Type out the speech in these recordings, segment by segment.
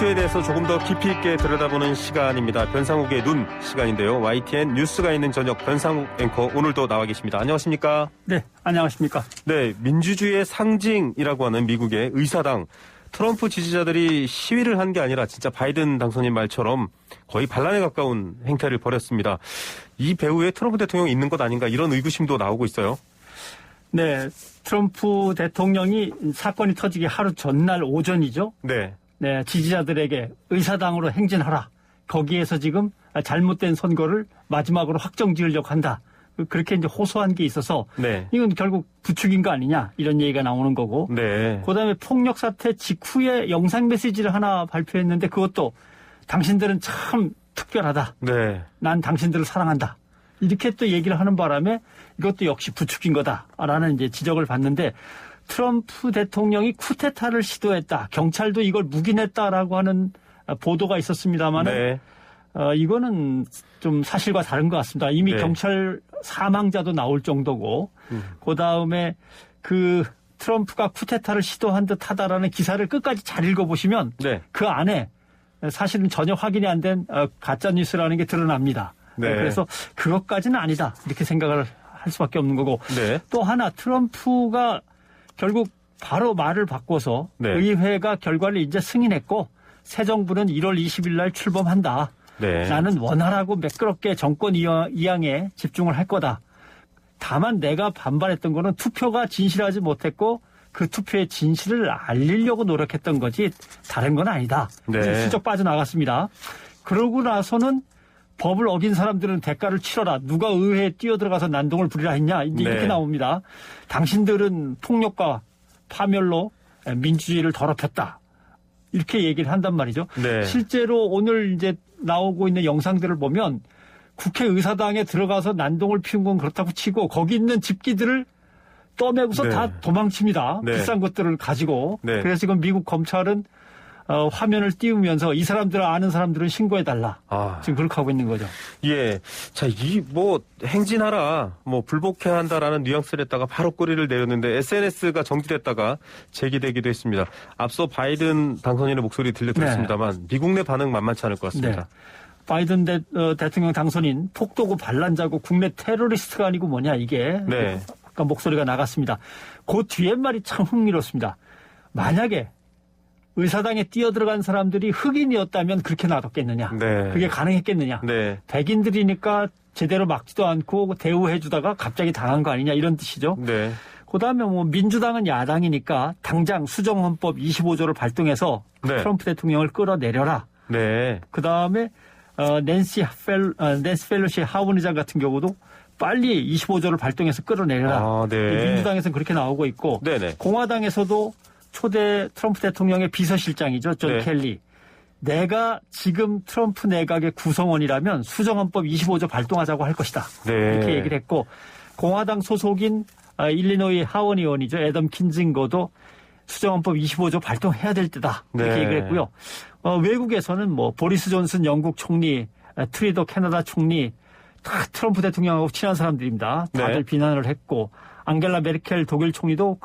이슈에 대해서 조금 더 깊이 있게 들여다보는 시간입니다. 변상욱의 눈 시간인데요. YTN 뉴스가 있는 저녁 변상욱 앵커 오늘도 나와 계십니다. 안녕하십니까? 네, 안녕하십니까? 네, 민주주의의 상징이라고 하는 미국의 의사당. 트럼프 지지자들이 시위를 한 게 아니라 진짜 바이든 당선인 말처럼 거의 반란에 가까운 행태를 벌였습니다. 이 배후에 트럼프 대통령이 있는 것 아닌가 이런 의구심도 나오고 있어요. 네, 트럼프 대통령이 사건이 터지기 하루 전날 오전이죠. 네. 네, 지지자들에게 의사당으로 행진하라. 거기에서 지금 잘못된 선거를 마지막으로 확정지으려고 한다. 그렇게 이제 호소한 게 있어서 네. 이건 결국 부추긴 거 아니냐 이런 얘기가 나오는 거고. 네. 그다음에 폭력 사태 직후에 영상 메시지를 하나 발표했는데 그것도 당신들은 참 특별하다. 네. 난 당신들을 사랑한다. 이렇게 또 얘기를 하는 바람에 이것도 역시 부추긴 거다라는 이제 지적을 받는데 트럼프 대통령이 쿠데타를 시도했다. 경찰도 이걸 묵인했다라고 하는 보도가 있었습니다만 네. 이거는 좀 사실과 다른 것 같습니다. 이미 네. 경찰 사망자도 나올 정도고 그다음에 그 트럼프가 쿠데타를 시도한 듯하다라는 기사를 끝까지 잘 읽어보시면 네. 그 안에 사실은 전혀 확인이 안 된 가짜뉴스라는 게 드러납니다. 네. 그래서 그것까지는 아니다 이렇게 생각을 할 수밖에 없는 거고 네. 또 하나 트럼프가 결국 바로 말을 바꿔서 네. 의회가 결과를 이제 승인했고 새 정부는 1월 20일 날 출범한다. 네. 나는 원활하고 매끄럽게 정권 이양에 집중을 할 거다. 다만 내가 반발했던 거는 투표가 진실하지 못했고 그 투표의 진실을 알리려고 노력했던 거지 다른 건 아니다. 네. 슬쩍 빠져나갔습니다. 그러고 나서는 법을 어긴 사람들은 대가를 치러라. 누가 의회에 뛰어들어가서 난동을 부리라 했냐. 이제 네. 이렇게 나옵니다. 당신들은 폭력과 파멸로 민주주의를 더럽혔다. 이렇게 얘기를 한단 말이죠. 네. 실제로 오늘 이제 나오고 있는 영상들을 보면 국회의사당에 들어가서 난동을 피운 건 그렇다고 치고 거기 있는 집기들을 떠매고서 네. 다 도망칩니다. 네. 비싼 것들을 가지고. 네. 그래서 지금 미국 검찰은 화면을 띄우면서 이 사람들을 아는 사람들은 신고해달라. 아. 지금 그렇게 하고 있는 거죠. 예. 자, 행진하라, 불복해야 한다라는 뉘앙스를 했다가 바로 꼬리를 내렸는데 SNS가 정지됐다가 재기되기도 했습니다. 앞서 바이든 당선인의 목소리 들려드렸습니다만 미국 내 반응 만만치 않을 것 같습니다. 네. 바이든 대통령 당선인 폭도고 반란자고 국내 테러리스트가 아니고 뭐냐 이게. 네. 아까 목소리가 나갔습니다. 그 뒤에 말이 참 흥미롭습니다. 만약에 의사당에 뛰어들어간 사람들이 흑인이었다면 그렇게 놔뒀겠느냐. 네. 그게 가능했겠느냐. 네. 백인들이니까 제대로 막지도 않고 대우해주다가 갑자기 당한 거 아니냐 이런 뜻이죠. 네. 그다음에 민주당은 야당이니까 당장 수정헌법 25조를 발동해서 네. 트럼프 대통령을 끌어내려라. 네. 그다음에 낸시 펠로시 하원 의장 같은 경우도 빨리 25조를 발동해서 끌어내려라. 아, 네. 민주당에서는 그렇게 나오고 있고 네네. 공화당에서도 초대 트럼프 대통령의 비서실장이죠. 존 네. 켈리. 내가 지금 트럼프 내각의 구성원이라면 수정헌법 25조 발동하자고 할 것이다. 네. 이렇게 얘기를 했고 공화당 소속인 일리노이 하원 의원이죠. 애덤 킨징거도 수정헌법 25조 발동해야 될 때다. 이렇게 네. 얘기를 했고요. 외국에서는 보리스 존슨 영국 총리, 트리도 캐나다 총리 다 트럼프 대통령하고 친한 사람들입니다. 다들 네. 비난을 했고 앙겔라 메르켈 독일 총리도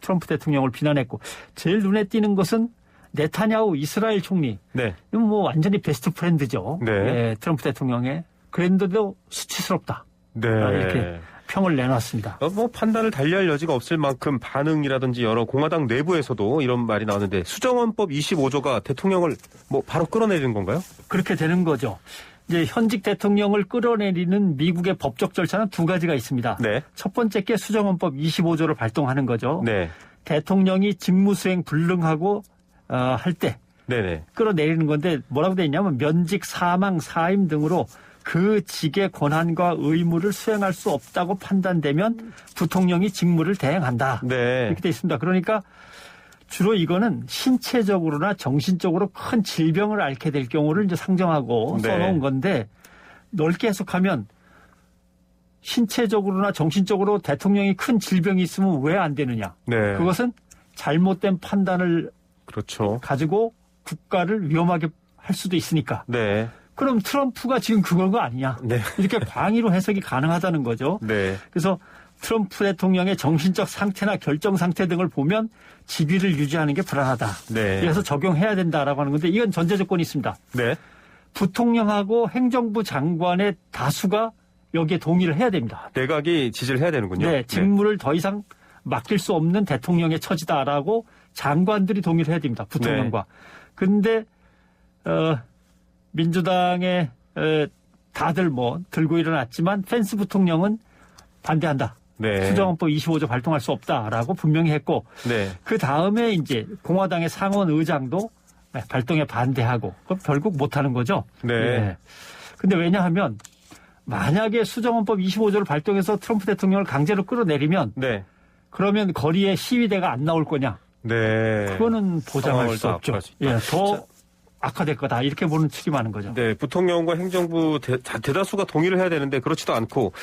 트럼프 대통령을 비난했고 제일 눈에 띄는 것은 네타냐후 이스라엘 총리. 네. 이건 완전히 베스트 프렌드죠. 네. 예, 트럼프 대통령의. 그랬는데도 수치스럽다. 네. 이렇게 평을 내놨습니다. 판단을 달리할 여지가 없을 만큼 반응이라든지 여러 공화당 내부에서도 이런 말이 나오는데 수정헌법 25조가 대통령을 바로 끌어내리는 건가요? 그렇게 되는 거죠. 이제 현직 대통령을 끌어내리는 미국의 법적 절차는 두 가지가 있습니다. 네. 첫 번째 게 수정헌법 25조를 발동하는 거죠. 네. 대통령이 직무수행 불능하고 할 때 네네. 끌어내리는 건데 뭐라고 돼 있냐면 면직, 사망, 사임 등으로 그 직의 권한과 의무를 수행할 수 없다고 판단되면 부통령이 직무를 대행한다. 네. 이렇게 돼 있습니다. 그러니까 주로 이거는 신체적으로나 정신적으로 큰 질병을 앓게 될 경우를 이제 상정하고 네. 써놓은 건데 넓게 해석하면 신체적으로나 정신적으로 대통령이 큰 질병이 있으면 왜 안 되느냐. 네. 그것은 잘못된 판단을 그렇죠. 가지고 국가를 위험하게 할 수도 있으니까. 네. 그럼 트럼프가 지금 그건 거 아니냐. 네. 이렇게 광의로 해석이 가능하다는 거죠. 네. 그래서 트럼프 대통령의 정신적 상태나 결정 상태 등을 보면 지위를 유지하는 게 불안하다. 네. 그래서 적용해야 된다라고 하는 건데 이건 전제 조건이 있습니다. 네. 부통령하고 행정부 장관의 다수가 여기에 동의를 해야 됩니다. 내각이 지지를 해야 되는군요. 네, 직무를 더 이상 맡길 수 없는 대통령의 처지다라고 장관들이 동의를 해야 됩니다. 부통령과. 근데 민주당의 다들 뭐 들고 일어났지만 펜스 부통령은 반대한다. 네. 수정헌법 25조 발동할 수 없다라고 분명히 했고 네. 그 다음에 이제 공화당의 상원 의장도 발동에 반대하고 그럼 결국 못하는 거죠. 네. 근데 왜냐하면 만약에 수정헌법 25조를 발동해서 트럼프 대통령을 강제로 끌어내리면 네. 그러면 거리에 시위대가 안 나올 거냐? 네. 그거는 보장할 수 없죠. 악화할 수 있다. 예, 더 악화될 거다. 이렇게 보는 측이 많은 거죠. 네, 부통령과 행정부 대다수가 동의를 해야 되는데 그렇지도 않고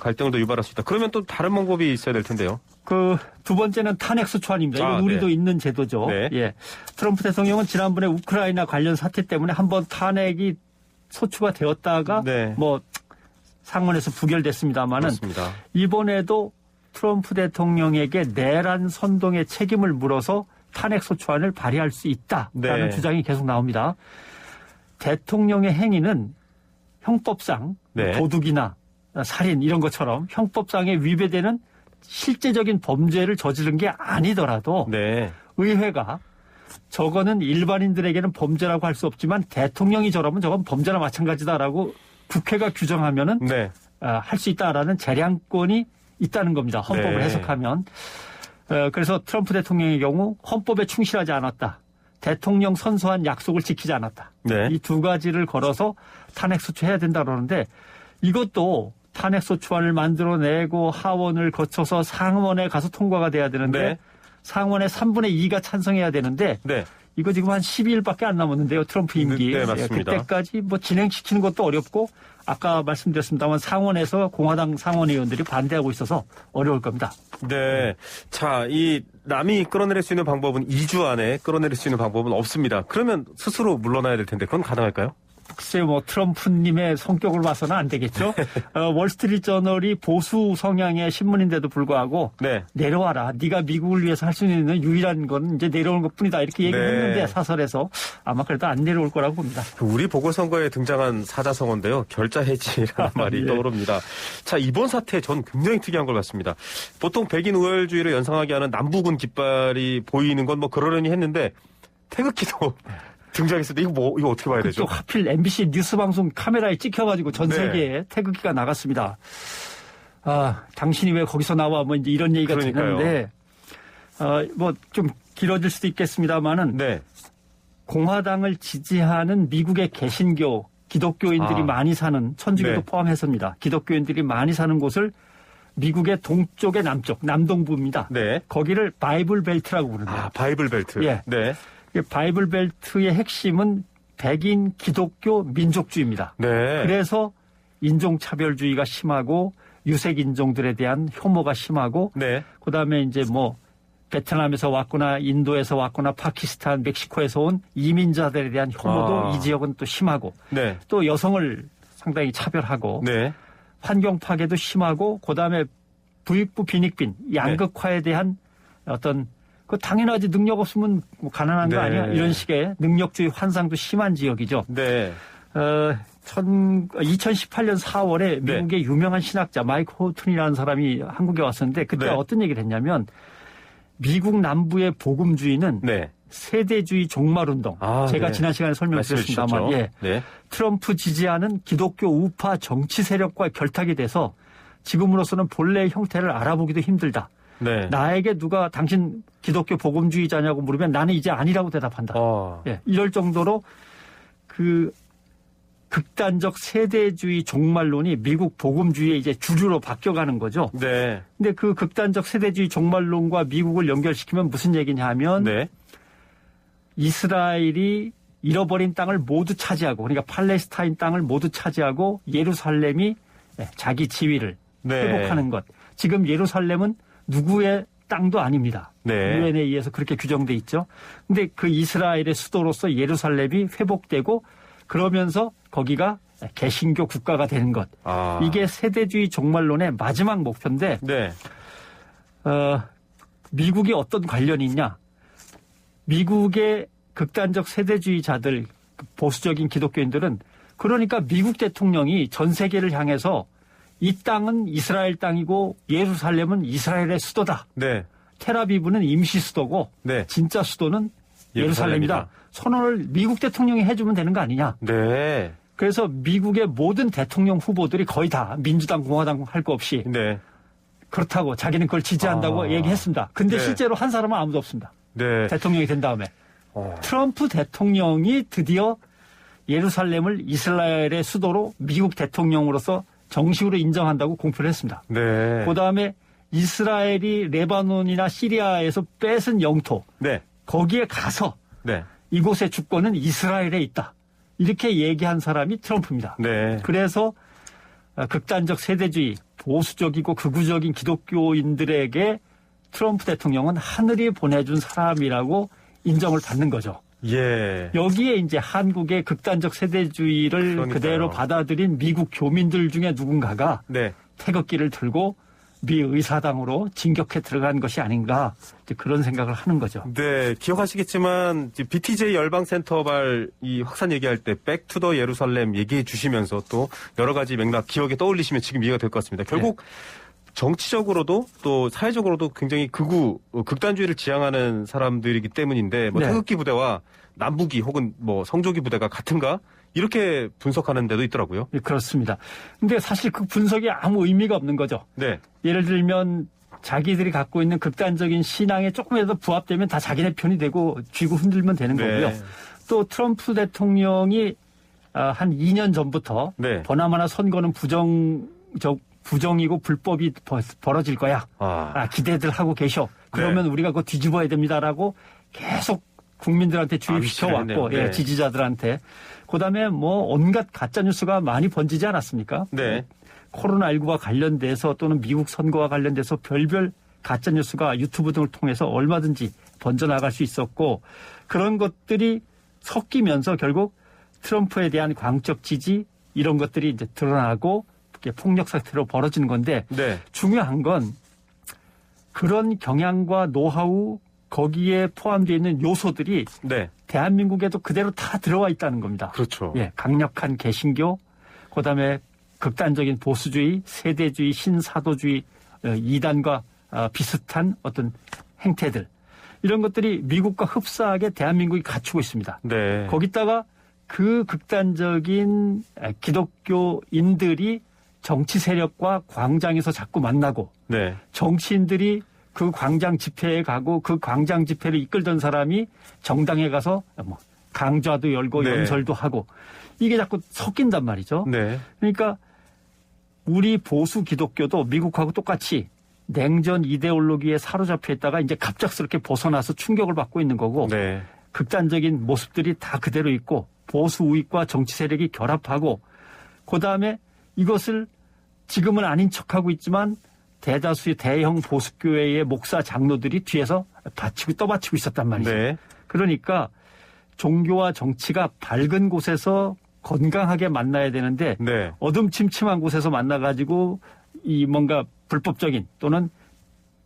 갈등을 더 유발할 수 있다. 그러면 또 다른 방법이 있어야 될 텐데요. 그 두 번째는 탄핵 소추안입니다. 이건 우리도 네. 있는 제도죠. 네. 예. 트럼프 대통령은 지난번에 우크라이나 관련 사태 때문에 한번 탄핵이 소추가 되었다가 네. 뭐 상원에서 부결됐습니다만은 그렇습니다. 이번에도 트럼프 대통령에게 내란 선동의 책임을 물어서 탄핵 소추안을 발의할 수 있다라는 네. 주장이 계속 나옵니다. 대통령의 행위는 형법상 네. 도둑이나 살인 이런 것처럼 형법상에 위배되는 실제적인 범죄를 저지른 게 아니더라도 네. 의회가 저거는 일반인들에게는 범죄라고 할 수 없지만 대통령이 저러면 저건 범죄나 마찬가지다라고 국회가 규정하면은 네. 할 수 있다라는 재량권이 있다는 겁니다. 헌법을 네. 해석하면. 그래서 트럼프 대통령의 경우 헌법에 충실하지 않았다. 대통령 선서한 약속을 지키지 않았다. 네. 이 두 가지를 걸어서 탄핵소추해야 된다 그러는데 이것도 탄핵소추안을 만들어내고 하원을 거쳐서 상원에 가서 통과가 돼야 되는데 네. 상원의 3분의 2가 찬성해야 되는데 네. 이거 지금 한 12일밖에 안 남았는데요. 트럼프 임기. 네, 맞습니다. 그때까지 뭐 진행시키는 것도 어렵고 아까 말씀드렸습니다만 상원에서 공화당 상원 의원들이 반대하고 있어서 어려울 겁니다. 네. 자, 이 남이 끌어내릴 수 있는 방법은 2주 안에 끌어내릴 수 있는 방법은 없습니다. 그러면 스스로 물러나야 될 텐데 그건 가능할까요? 글쎄 뭐 트럼프님의 성격을 봐서는 안 되겠죠. 월스트리트저널이 보수 성향의 신문인데도 불구하고 네. 내려와라. 네가 미국을 위해서 할 수 있는 유일한 건 이제 내려오는 것뿐이다. 이렇게 얘기를 네. 했는데 사설에서 아마 그래도 안 내려올 거라고 봅니다. 우리 보궐선거에 등장한 사자성어인데요. 결자해지라는 말이 예. 떠오릅니다. 자, 이번 사태 전 굉장히 특이한 걸 같습니다. 보통 백인 우월주의를 연상하게 하는 남부군 깃발이 보이는 건 뭐 그러려니 했는데 태극기도 등장했을 때 이거 어떻게 봐야 되죠? 또 하필 MBC 뉴스 방송 카메라에 찍혀가지고 전 네. 세계에 태극기가 나갔습니다. 아, 당신이 왜 거기서 나와? 뭐 이제 이런 얘기가 그러니까요. 되는데, 뭐 좀 길어질 수도 있겠습니다만은 네. 공화당을 지지하는 미국의 개신교 기독교인들이 많이 사는 천주교도 네. 포함해서입니다. 기독교인들이 많이 사는 곳을 미국의 동쪽의 남쪽, 남동부입니다. 네. 거기를 바이블 벨트라고 부른대요. 아, 바이블 벨트. 예. 네. 이 바이블 벨트의 핵심은 백인 기독교 민족주의입니다. 네. 그래서 인종차별주의가 심하고 유색 인종들에 대한 혐오가 심하고 네. 그다음에 이제 뭐 베트남에서 왔거나 인도에서 왔거나 파키스탄, 멕시코에서 온 이민자들에 대한 혐오도 이 지역은 또 심하고 네. 또 여성을 상당히 차별하고 네. 환경 파괴도 심하고 그다음에 부익부 빈익빈 양극화에 대한 어떤 그 당연하지 능력 없으면 뭐 가난한 거 네. 아니야 이런 식의 능력주의 환상도 심한 지역이죠. 네. 2018년 4월에 네. 미국의 유명한 신학자 마이크 호튼이라는 사람이 한국에 왔었는데 그때 네. 어떤 얘기를 했냐면 미국 남부의 복음주의는 네. 세대주의 종말운동. 아, 제가 네. 지난 시간에 설명드렸습니다만 말씀해 예. 주셨죠. 네. 트럼프 지지하는 기독교 우파 정치 세력과 결탁이 돼서 지금으로서는 본래의 형태를 알아보기도 힘들다. 네. 나에게 누가 당신 기독교 복음주의자냐고 물으면 나는 이제 아니라고 대답한다. 네. 예, 이럴 정도로 그 극단적 세대주의 종말론이 미국 복음주의의 이제 주류로 바뀌어가는 거죠. 네. 근데 그 극단적 세대주의 종말론과 미국을 연결시키면 무슨 얘기냐 하면 네. 이스라엘이 잃어버린 땅을 모두 차지하고 그러니까 팔레스타인 땅을 모두 차지하고 예루살렘이 자기 지위를 네. 회복하는 것. 지금 예루살렘은 누구의 땅도 아닙니다. 네. 유엔에 의해서 그렇게 규정돼 있죠. 근데 그 이스라엘의 수도로서 예루살렘이 회복되고 그러면서 거기가 개신교 국가가 되는 것. 아. 이게 세대주의 종말론의 마지막 목표인데 네. 미국이 어떤 관련이 있냐. 미국의 극단적 세대주의자들, 보수적인 기독교인들은 그러니까 미국 대통령이 전 세계를 향해서 이 땅은 이스라엘 땅이고 예루살렘은 이스라엘의 수도다. 네. 텔아비브는 임시 수도고 네. 진짜 수도는 예루살렘이다. 예루살렘이다. 선언을 미국 대통령이 해주면 되는 거 아니냐. 네. 그래서 미국의 모든 대통령 후보들이 거의 다 민주당, 공화당 할 거 없이 네. 그렇다고 자기는 그걸 지지한다고 얘기했습니다. 근데 네. 실제로 한 사람은 아무도 없습니다. 네. 대통령이 된 다음에. 트럼프 대통령이 드디어 예루살렘을 이스라엘의 수도로 미국 대통령으로서 정식으로 인정한다고 공표를 했습니다. 네. 그다음에 이스라엘이 레바논이나 시리아에서 뺏은 영토 네. 거기에 가서 네. 이곳의 주권은 이스라엘에 있다. 이렇게 얘기한 사람이 트럼프입니다. 네. 그래서 극단적 세대주의, 보수적이고 극우적인 기독교인들에게 트럼프 대통령은 하늘이 보내준 사람이라고 인정을 받는 거죠. 예. 여기에 이제 한국의 극단적 세대주의를 그러니까요. 그대로 받아들인 미국 교민들 중에 누군가가 네. 태극기를 들고 미 의사당으로 진격해 들어간 것이 아닌가 이제 그런 생각을 하는 거죠. 네, 기억하시겠지만 BTJ 열방센터발 이 확산 얘기할 때 백투더 예루살렘 얘기해 주시면서 또 여러 가지 맥락 기억에 떠올리시면 지금 이해가 될 것 같습니다. 결국 정치적으로도 또 사회적으로도 굉장히 극단주의를 지향하는 사람들이기 때문인데 뭐 네. 태극기 부대와 남북이 혹은 뭐 성조기 부대가 같은가 이렇게 분석하는 데도 있더라고요. 예, 그렇습니다. 근데 사실 그 분석이 아무 의미가 없는 거죠. 네, 예를 들면 자기들이 갖고 있는 극단적인 신앙에 조금이라도 부합되면 다 자기네 편이 되고 쥐고 흔들면 되는 네. 거고요. 또 트럼프 대통령이 한 2년 전부터 네. 보나마나 선거는 부정이고 불법이 벌어질 거야. 기대들 하고 계셔. 그러면 네. 우리가 그거 뒤집어야 됩니다라고 계속 국민들한테 주입시켜왔고 위치를 했네요. 네. 지지자들한테. 그다음에 뭐 온갖 가짜뉴스가 많이 번지지 않았습니까? 네. 코로나19와 관련돼서 또는 미국 선거와 관련돼서 별별 가짜뉴스가 유튜브 등을 통해서 얼마든지 번져나갈 수 있었고 그런 것들이 섞이면서 결국 트럼프에 대한 광적 지지 이런 것들이 이제 드러나고 폭력 사태로 벌어지는 건데 네. 중요한 건 그런 경향과 노하우 거기에 포함되어 있는 요소들이 네. 대한민국에도 그대로 다 들어와 있다는 겁니다. 그렇죠. 예, 강력한 개신교, 그다음에 극단적인 보수주의, 세대주의, 신사도주의, 이단과 비슷한 어떤 행태들 이런 것들이 미국과 흡사하게 대한민국이 갖추고 있습니다. 네. 거기다가 그 극단적인 기독교인들이 정치 세력과 광장에서 자꾸 만나고 네. 정치인들이 그 광장 집회에 가고 그 광장 집회를 이끌던 사람이 정당에 가서 뭐 강좌도 열고 네. 연설도 하고 이게 자꾸 섞인단 말이죠. 네. 그러니까 우리 보수 기독교도 미국하고 똑같이 냉전 이데올로기에 사로잡혀 있다가 이제 갑작스럽게 벗어나서 충격을 받고 있는 거고 네. 극단적인 모습들이 다 그대로 있고 보수 우익과 정치 세력이 결합하고 그다음에 이것을 지금은 아닌 척하고 있지만 대다수의 대형 보수교회의 목사 장로들이 뒤에서 떠받치고 있었단 말이죠. 네. 그러니까 종교와 정치가 밝은 곳에서 건강하게 만나야 되는데 네. 어둠침침한 곳에서 만나가지고 이 뭔가 불법적인 또는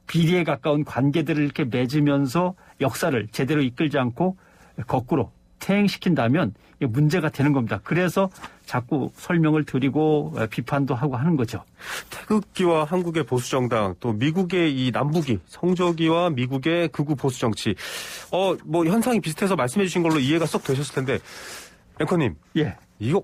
비리에 가까운 관계들을 이렇게 맺으면서 역사를 제대로 이끌지 않고 거꾸로 퇴행시킨다면 문제가 되는 겁니다. 그래서 자꾸 설명을 드리고 비판도 하고 하는 거죠. 태극기와 한국의 보수정당, 또 미국의 이 남북이, 성조기와 미국의 극우 보수정치. 뭐 현상이 비슷해서 말씀해 주신 걸로 이해가 쏙 되셨을 텐데, 앵커님. 예. 이거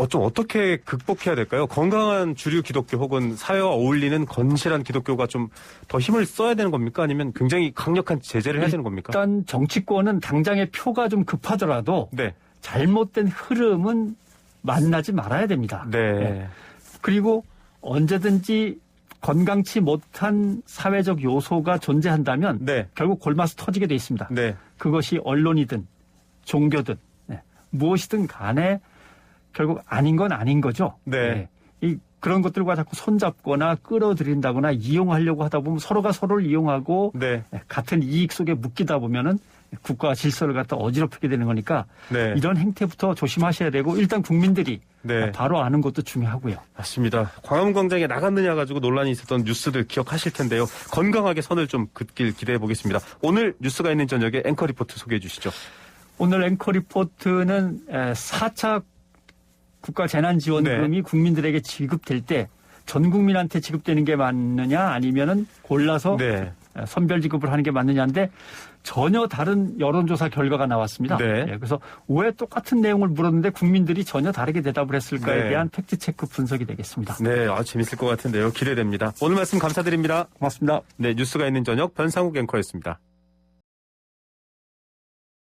좀 어떻게 극복해야 될까요? 건강한 주류 기독교 혹은 사회와 어울리는 건실한 기독교가 좀 더 힘을 써야 되는 겁니까? 아니면 굉장히 강력한 제재를 해야 되는 겁니까? 일단 정치권은 당장의 표가 좀 급하더라도 네. 잘못된 흐름은 만나지 말아야 됩니다. 네. 예. 그리고 언제든지 건강치 못한 사회적 요소가 존재한다면 네. 결국 골마서 터지게 돼 있습니다. 네. 그것이 언론이든 종교든 무엇이든 간에 결국 아닌 건 아닌 거죠. 네. 그런 것들과 자꾸 손잡거나 끌어들인다거나 이용하려고 하다 보면 서로가 서로를 이용하고 네. 같은 이익 속에 묶이다 보면은 국가 질서를 갖다 어지럽히게 되는 거니까 네. 이런 행태부터 조심하셔야 되고 일단 국민들이 네. 바로 아는 것도 중요하고요. 맞습니다. 광화문 광장에 나갔느냐 가지고 논란이 있었던 뉴스들 기억하실 텐데요. 건강하게 선을 좀 긋길 기대해 보겠습니다. 오늘 뉴스가 있는 저녁에 앵커 리포트 소개해 주시죠. 오늘 앵커 리포트는 4차 국가재난지원금이 네. 국민들에게 지급될 때 전 국민한테 지급되는 게 맞느냐 아니면은 골라서 네. 선별 지급을 하는 게 맞느냐인데 전혀 다른 여론조사 결과가 나왔습니다. 네. 그래서 왜 똑같은 내용을 물었는데 국민들이 전혀 다르게 대답을 했을까에 네. 대한 팩트체크 분석이 되겠습니다. 네, 재밌을 것 같은데요. 기대됩니다. 오늘 말씀 감사드립니다. 고맙습니다. 네, 뉴스가 있는 저녁 변상욱 앵커였습니다.